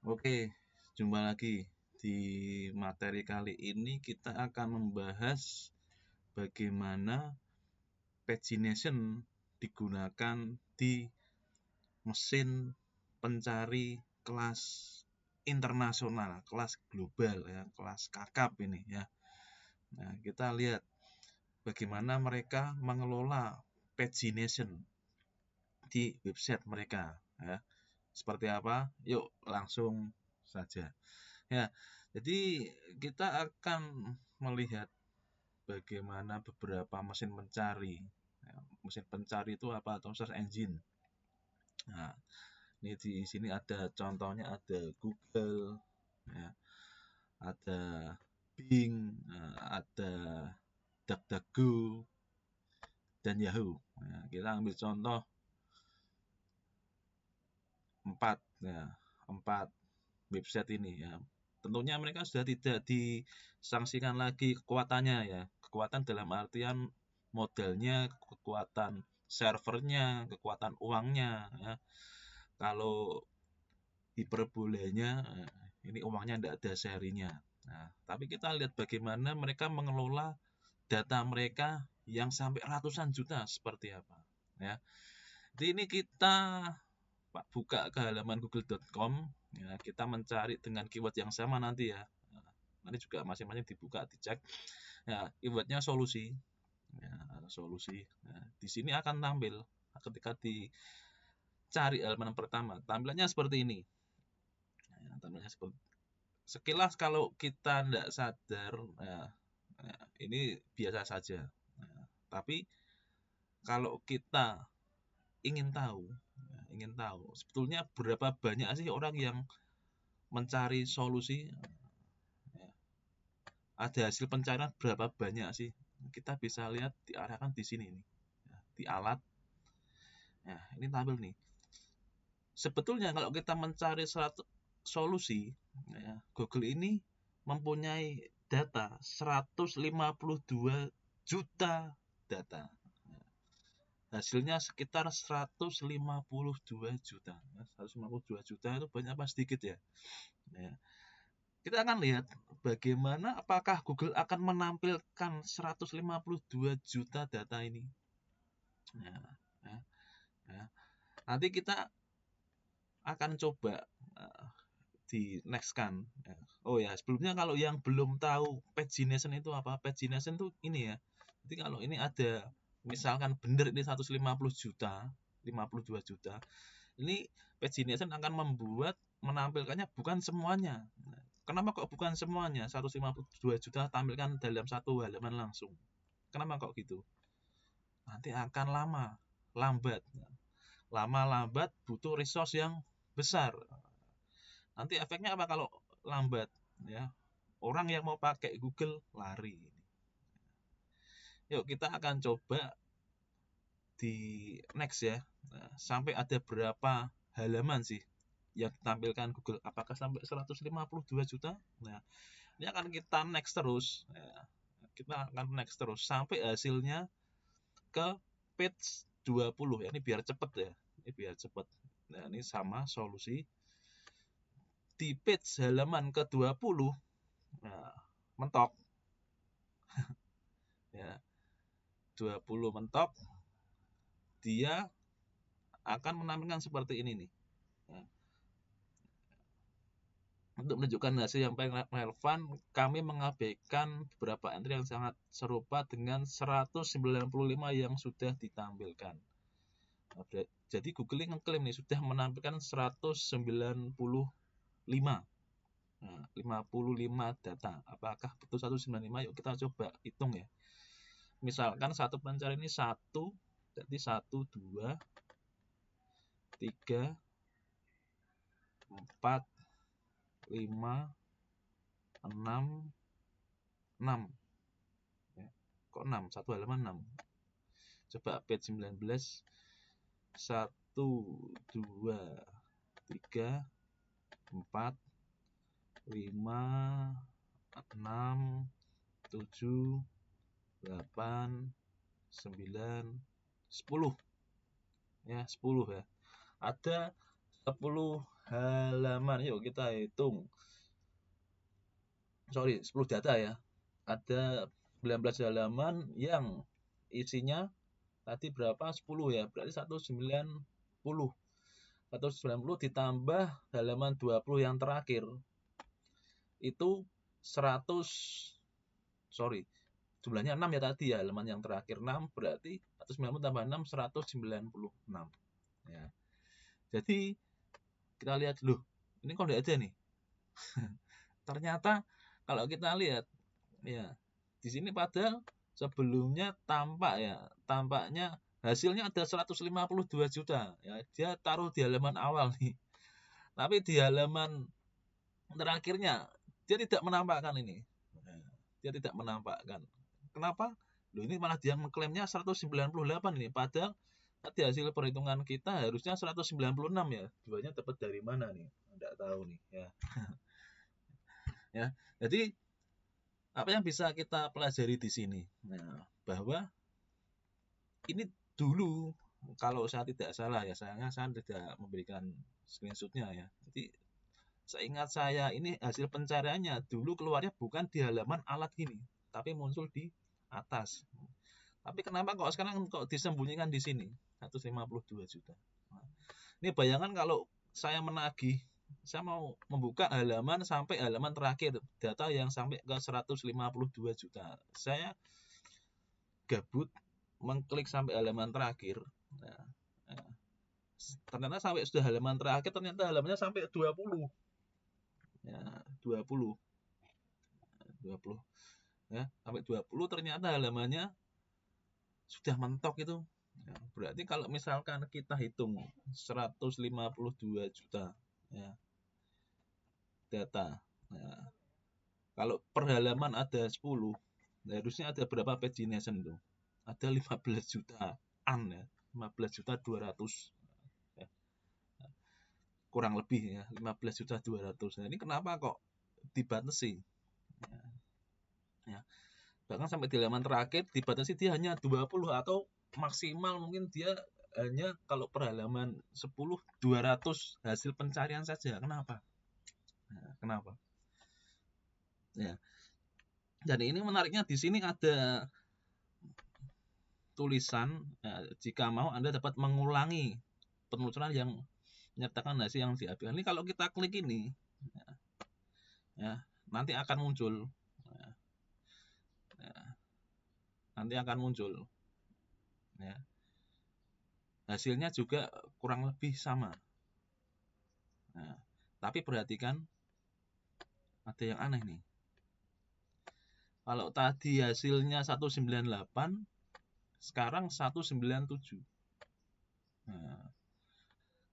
Oke, jumpa lagi. Di materi kali ini kita akan membahas bagaimana pagination digunakan di mesin pencari kelas internasional, kelas global ya, kelas kakap ini ya. Nah, kita lihat bagaimana mereka mengelola pagination di website mereka ya. Seperti apa? Yuk langsung saja. Ya, jadi kita akan melihat bagaimana beberapa mesin pencari. Ya, mesin pencari itu apa? Atau search engine. Nah, ini di sini ada contohnya ada Google, ya, ada Bing, ada DuckDuckGo dan Yahoo. Nah, kita ambil contoh 4 ya, 4 website ini ya. Tentunya mereka sudah tidak disangsikan lagi kekuatannya ya. Kekuatan dalam artian modalnya, kekuatan servernya, kekuatan uangnya ya. Kalau hiperbolanya ini uangnya tidak ada serinya. Nah, tapi kita lihat bagaimana mereka mengelola data mereka yang sampai ratusan juta seperti apa ya. Jadi ini kita buka ke halaman google.com ya, kita mencari dengan keyword yang sama nanti ya. Nah, nanti juga masing-masing dibuka, dicek. Ya, keywordnya solusi. Ya, solusi. Nah, di sini akan tampil ketika dicari halaman pertama. Tampilannya seperti ini. Ya, tampilannya seperti sekilas kalau kita tidak sadar, ini biasa saja. Tapi kalau kita ingin tahu sebetulnya berapa banyak sih orang yang mencari solusi, ada hasil pencarian berapa banyak sih, kita bisa lihat diarahkan di sini nih, di alat. Nah, ini tampil nih. Sebetulnya kalau kita mencari suatu solusi, ya, Google ini mempunyai data 152 juta data. Hasilnya sekitar 152 juta. 152 juta itu banyak apa sedikit ya? Ya. Kita akan lihat bagaimana apakah Google akan menampilkan 152 juta data ini. Ya, ya, ya. Nanti kita akan coba di next kan. Ya. Oh ya, sebelumnya kalau yang belum tahu pagination itu apa? Pagination itu ini ya. Jadi kalau ini ada misalkan benar ini 150 juta, 52 juta. Ini pagination akan menampilkannya bukan semuanya. Nah, kenapa kok bukan semuanya? 152 juta tampilkan dalam satu halaman langsung. Kenapa kok gitu? Nanti akan lambat. Lambat butuh resource yang besar. Nanti efeknya apa kalau lambat ya? Orang yang mau pakai Google lari. Yuk kita akan coba di next ya. Nah, sampai ada berapa halaman sih yang ditampilkan Google? Apakah sampai 152 juta? Nah, ini akan kita next terus ya. Kita akan next terus sampai hasilnya ke page 20 ya. Ini biar cepet ya. Ini biar cepet. Nah, ini sama solusi di page halaman ke-20. Nah, mentok ya. 20 mentok, dia akan menampilkan seperti ini nih. Ya. Untuk menunjukkan hasil yang paling relevan, kami mengabaikan beberapa entry yang sangat serupa dengan 195 yang sudah ditampilkan. Jadi Google ini ngeklaim nih sudah menampilkan 195. Nah, 55 data. Apakah betul 195? Yuk kita coba hitung ya. Misalkan satu pencarian ini 1, jadi 1, 2, 3, 4, 5, 6, 6. Ya. Kok 6? Satu halaman 6. Coba page 19. 1, 2, 3, 4, 5, 6, 7, 8, 9, 10. Ya, 10 ya. Ada 10 halaman. Yuk kita hitung. 10 data ya. Ada 19 halaman yang isinya tadi berapa? 10 ya. Berarti 190. 190 ditambah halaman 20 yang terakhir. Itu 100, jumlahnya 6 ya tadi ya, halaman yang terakhir 6, berarti 190 tambah 6, 196. Ya. Jadi kita lihat dulu, ini kode aja nih. Ternyata kalau kita lihat ya, di sini padahal sebelumnya tampaknya hasilnya ada 152 juta ya, dia taruh di halaman awal nih. Tapi di halaman terakhirnya dia tidak menampakkan ini. Dia tidak menampakkan. Kenapa? Loh, ini malah dia mengklaimnya 198 ini, padahal tadi hasil perhitungan kita harusnya 196 ya. Duanya dapat dari mana nih? Enggak tahu nih ya. Ya, jadi apa yang bisa kita pelajari di sini? Nah, bahwa ini dulu kalau saya tidak salah ya, sayangnya saya tidak memberikan screenshotnya ya. Jadi seingat saya ini hasil pencariannya dulu keluarnya bukan di halaman alat gini, tapi muncul di atas. Tapi kenapa kok sekarang kok disembunyikan di sini? 152 juta. Nah, ini bayangan kalau saya menagih, saya mau membuka halaman sampai halaman terakhir, data yang sampai ke 152 juta. Saya gabut mengklik sampai halaman terakhir. Nah, ternyata sampai sudah halaman terakhir, ternyata halamannya sampai 20. Ya, 20 ya, sampai 20 ternyata halamannya sudah mentok itu ya, berarti kalau misalkan kita hitung 152 juta ya, data ya, kalau per halaman ada 10 harusnya ada berapa pagination tuh? Ada 15 jutaan ya, 15 juta 200 ya. Kurang lebih ya, 15 juta 200. Nah, ini kenapa kok dibatasi ya. Bahkan sampai di halaman terakhir dibatasi dia hanya 20 atau maksimal mungkin dia hanya kalau per halaman 10 200 hasil pencarian saja. Kenapa? Nah, kenapa? Ya. Dan ini menariknya di sini ada tulisan ya, jika mau Anda dapat mengulangi penelusuran yang menyertakan hasil yang diambil. Ini kalau kita klik ini ya, nanti akan muncul ya. Hasilnya juga kurang lebih sama. Nah, tapi perhatikan ada yang aneh nih. Kalau tadi hasilnya 198, sekarang 197. Nah,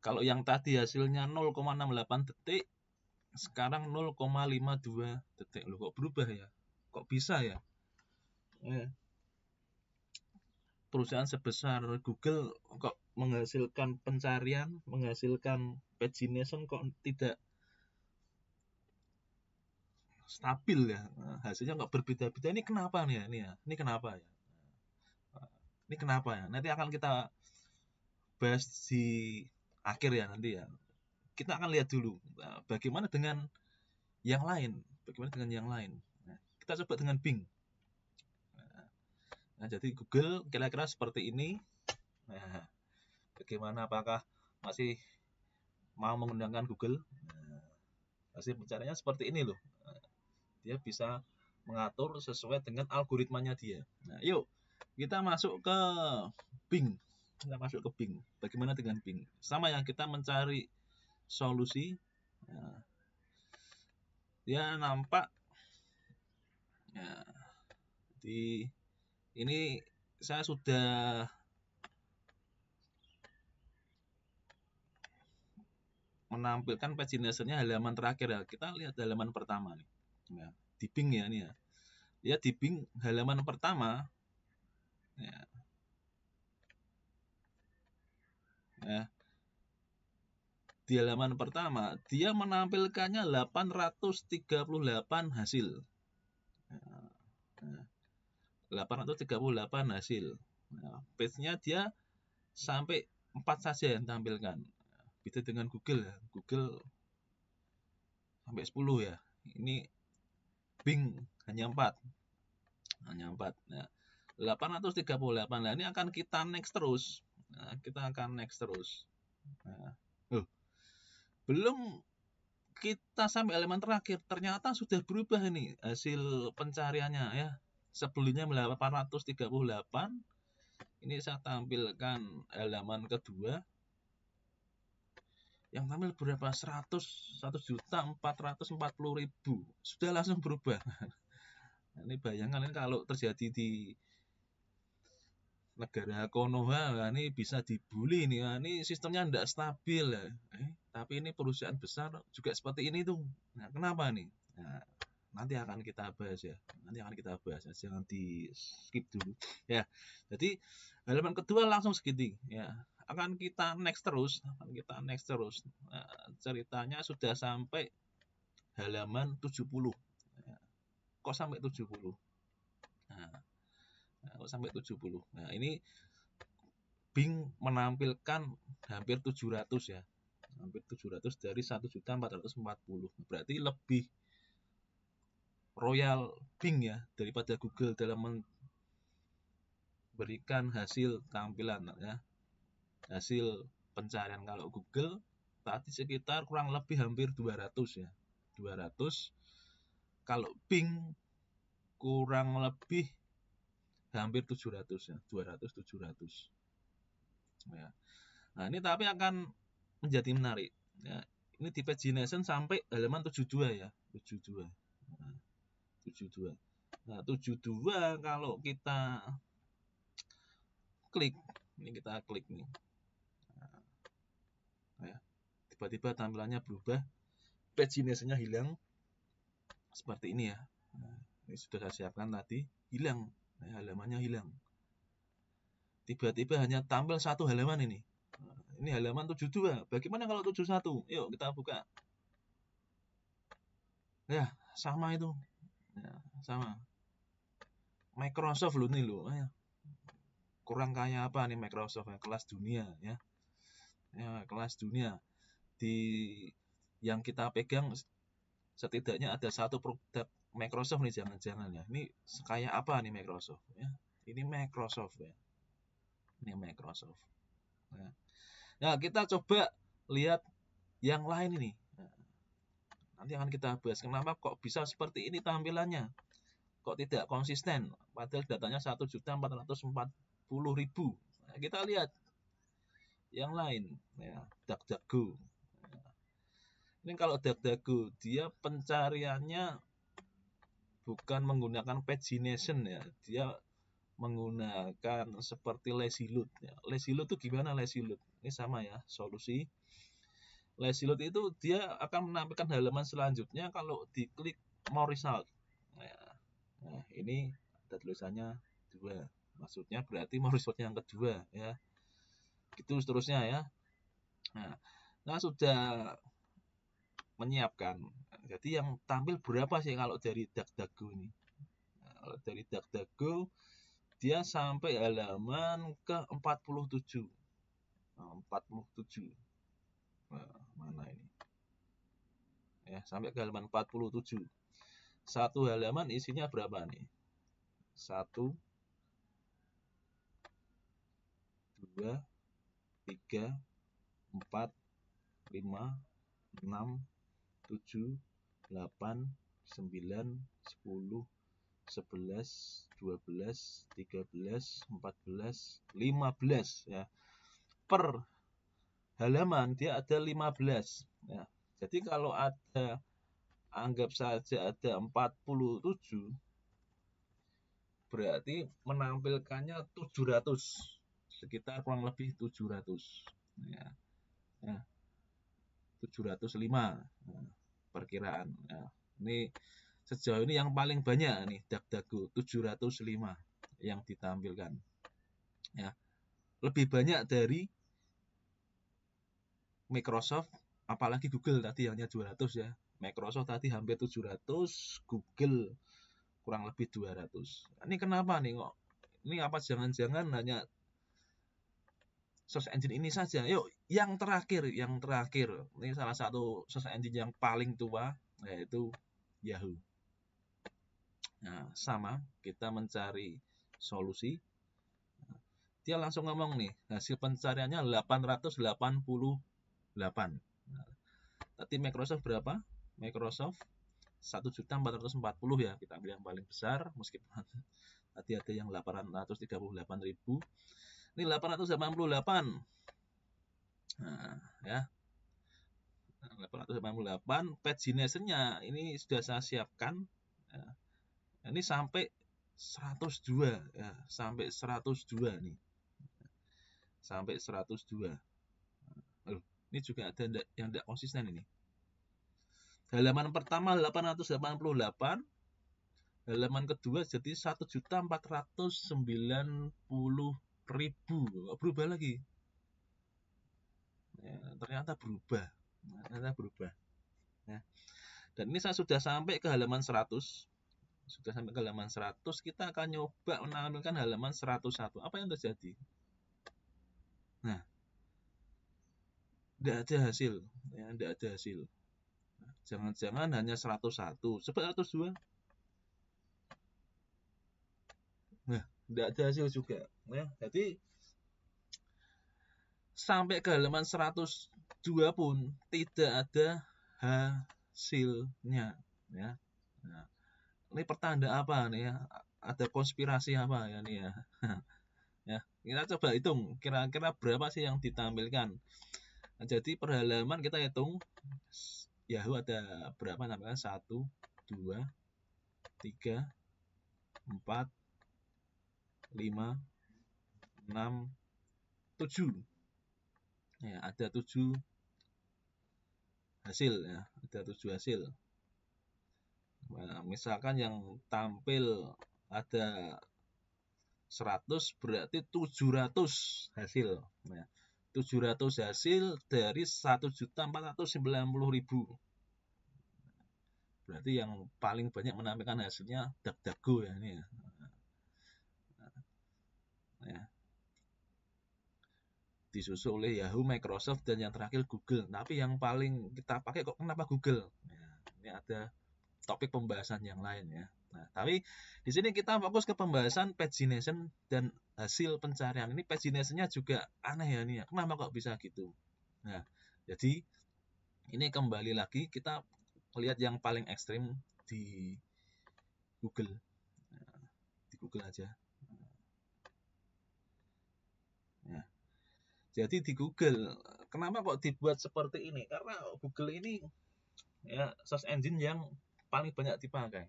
kalau yang tadi hasilnya 0,68 detik, sekarang 0,52 detik. Loh, kok berubah ya? Kok bisa ya? Perusahaan sebesar Google kok menghasilkan pencarian, menghasilkan pagination kok tidak stabil ya, hasilnya kok berbeda-beda. Ini kenapa nih ya? Ini kenapa ya? Ini kenapa ya? Nanti akan kita bahas di akhir ya nanti ya. Kita akan lihat dulu bagaimana dengan yang lain. Nah, kita coba dengan Bing. Nah, jadi Google kira-kira seperti ini. Nah, bagaimana, apakah masih mau menggunakan Google? Nah, hasil pencariannya seperti ini loh. Nah, dia bisa mengatur sesuai dengan algoritmanya dia. Nah, yuk kita masuk ke Bing. Bagaimana dengan Bing? Sama yang kita mencari solusi. Nah, dia nampak ya, di ini saya sudah menampilkan pagination-nya halaman terakhir ya. Kita lihat halaman pertama nih. Ya, di Bing ya ini ya. Lihat di Bing halaman pertama ya. Ya. Di halaman pertama dia menampilkannya 838 hasil. Ya. 838 hasil. Nah, page-nya dia sampai 4 saja yang tampilkan. beda dengan Google ya. Google sampai 10 ya. Ini Bing hanya 4. Nah, 838. Nah, ini akan kita next terus. Nah, kita akan next terus. Nah, belum kita sampai halaman terakhir, ternyata sudah berubah ini hasil pencariannya ya. Sebelumnya 838. Ini saya tampilkan halaman kedua. Yang tampil berapa? 100.440.000. Sudah langsung berubah. Nah, ini bayangkan ini kalau terjadi di negara Konoha, nah ini bisa dibully nih. Nah, ini sistemnya tidak stabil ya. Tapi ini perusahaan besar juga seperti ini tuh. Nah, kenapa nih? Nah, nanti akan kita bahas ya. Jangan di skip dulu. Ya. Jadi halaman kedua langsung segini ya. Akan kita next terus. Nah, ceritanya sudah sampai halaman 70. Ya. Kok sampai 70? Nah, kok sampai 70. Nah, ini Bing menampilkan hampir 700 ya. Hampir 700 dari 1.440. Berarti lebih royal Bing ya daripada Google dalam memberikan hasil tampilan ya. Hasil pencarian. Kalau Google tadi sekitar kurang lebih hampir 200 ya. 200. Kalau Bing kurang lebih hampir 700 ya. 200 700. Ya. Nah, ini tapi akan menjadi menarik ya. Ini di pagination sampai halaman 72 ya. 72. Nah, 72. Nah, 72 kalau kita klik, ini kita klik nih. Nah, ya. Tiba-tiba tampilannya berubah, pagination-nya hilang. Seperti ini ya. Nah, ini sudah saya siapkan tadi, hilang. Nah, halamannya hilang. Tiba-tiba hanya tampil satu halaman ini. Nah, ini halaman 72. Bagaimana kalau 71? Yuk kita buka. Ya, sama itu. Ya, sama. Microsoft loh nih loh. Kurang kaya apa nih Microsoft ya? Kelas dunia ya. Ya, kelas dunia. Di yang kita pegang setidaknya ada satu produk Microsoft nih, jangan-jangan ya. Ini sekaya apa nih Microsoft ya? Ini Microsoft ya. Ini Microsoft. Ya, kita coba lihat yang lain ini. Nanti akan kita bahas kenapa kok bisa seperti ini tampilannya. Kok tidak konsisten? Padahal datanya 1.440.000. Nah, kita lihat yang lain ya, DuckDuckGo. Ini kalau DuckDuckGo dia pencariannya bukan menggunakan pagination ya, dia menggunakan seperti lazy load ya. Lazy load itu gimana lazy load? Ini sama ya, solusi. Lazy load itu dia akan menampilkan halaman selanjutnya kalau diklik more result. Nah, ini ada tulisannya 2. Maksudnya berarti more result yang kedua ya. Gitu seterusnya ya. Nah, sudah menyiapkan. Jadi yang tampil berapa sih kalau dari DuckDuckGo ini? Nah, kalau dari DuckDuckGo dia sampai halaman ke 47. Nah, 47. Nah, mana ini? Ya, sampai ke halaman 47. Satu halaman isinya berapa nih? 1 2 3 4 5 6 7 8 9 10 11 12 13 14 15 ya. Per halaman dia ada 15 ya. Jadi kalau ada, anggap saja ada 47, berarti menampilkannya 700, sekitar kurang lebih 700 ya. 705 perkiraan ya. Ini sejauh ini yang paling banyak nih DuckDuckGo 705 yang ditampilkan ya. Lebih banyak dari Microsoft, apalagi Google tadi hanya 200 ya. Microsoft tadi hampir 700, Google kurang lebih 200. Ini kenapa nih kok? Ini apa jangan-jangan hanya search engine ini saja. Yuk, yang terakhir. Ini salah satu search engine yang paling tua, yaitu Yahoo. Nah, sama, kita mencari solusi. Dia langsung ngomong nih, hasil pencariannya 888. Nah, tadi Microsoft berapa? Microsoft 1.440 ya, kita ambil yang paling besar, meskipun tadi ada yang 838.000. Ini 888. Nah, ya. 888 pagination-nya ini sudah saya siapkan. Ya. Ini sampai 102 ya, sampai 102 nih. Sampai 102. Ini juga ada yang tidak konsisten ini. Halaman pertama 888, halaman kedua jadi 1.490.000. Berubah lagi. Ya, ternyata berubah. Ya. Dan ini saya sudah sampai ke halaman 100. Kita akan nyoba menampilkan halaman 101. Apa yang terjadi? Nah, tidak ada hasil. Ya, tidak ada hasil. Jangan-jangan hanya 101. Coba 102. Nah, tidak ada hasil juga. Ya, jadi sampai ke halaman 102 pun tidak ada hasilnya. Ya. Nah, ini pertanda apa nih ya? Ada konspirasi apa ya nih ya? Ya, kita coba hitung kira-kira berapa sih yang ditampilkan. Nah, jadi per halaman kita hitung Yahoo ada berapa namanya? 1, 2, 3, 4, 5, 6, 7. Ya, ada 7 hasil ya, ada 7 hasil. Nah, misalkan yang tampil ada 100 berarti 700 hasil. Nah, 700 hasil dari 1.490.000. Berarti yang paling banyak menampilkan hasilnya DuckDuckGo ya ini ya. Ya. Disusul oleh Yahoo, Microsoft, dan yang terakhir Google. Tapi yang paling kita pakai kok kenapa Google? Ya, ini ada topik pembahasan yang lain ya. Nah, tapi di sini kita fokus ke pembahasan pagination dan hasil pencarian. Ini pagination-nya juga aneh ya nih ya. Kenapa kok bisa gitu? Nah, jadi ini kembali lagi kita lihat yang paling ekstrim di Google. Nah, di Google aja. Ya. Jadi di Google, kenapa kok dibuat seperti ini? Karena Google ini ya search engine yang paling banyak dipakai.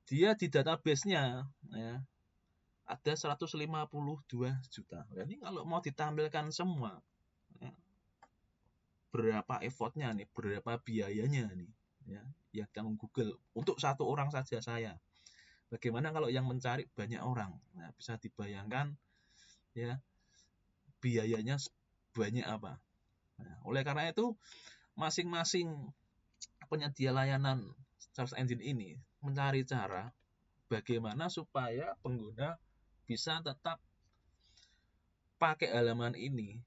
Dia di database-nya ya ada 152 juta. Jadi kalau mau ditampilkan semua, ya, berapa effortnya nih, berapa biayanya nih, ya, yang tanggung Google untuk satu orang saja saya. Bagaimana kalau yang mencari banyak orang? Nah, bisa dibayangkan ya biayanya banyak apa. Nah, oleh karena itu masing-masing penyedia layanan search engine ini mencari cara bagaimana supaya pengguna bisa tetap pakai halaman ini,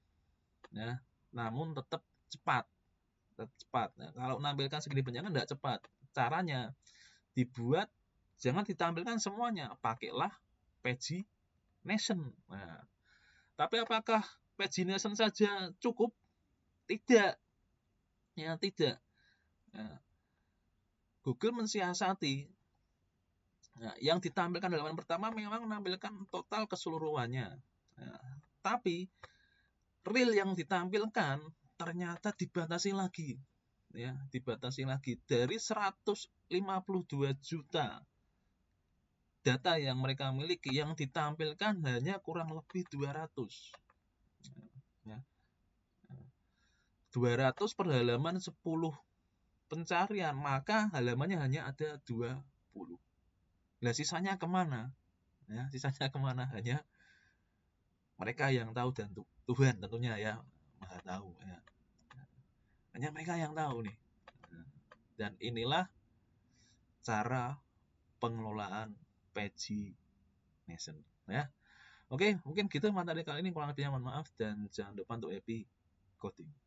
ya, namun tetap cepat. Nah, kalau menampilkan segini banyak kan tidak cepat. Caranya dibuat jangan ditampilkan semuanya, pakailah pagination. Nah, tapi apakah pagination saja cukup? Tidak, ya tidak. Nah, Google mensiasati. Nah, yang ditampilkan halaman pertama memang menampilkan total keseluruhannya. Nah, tapi reel yang ditampilkan ternyata dibatasi lagi. Ya, dibatasi lagi dari 152 juta data yang mereka miliki, yang ditampilkan hanya kurang lebih 200. Ya. 200 per halaman 10 pencarian, maka halamannya hanya ada 20. Nah, sisanya kemana? Ya, sisanya kemana? Hanya mereka yang tahu dan Tuhan tentunya ya Maha tahu ya. Hanya mereka yang tahu nih. Dan inilah cara pengelolaan pagination ya. Oke, mungkin gitu materi kali ini, kurang lebihnya mohon maaf, dan jangan lupa untuk happy coding.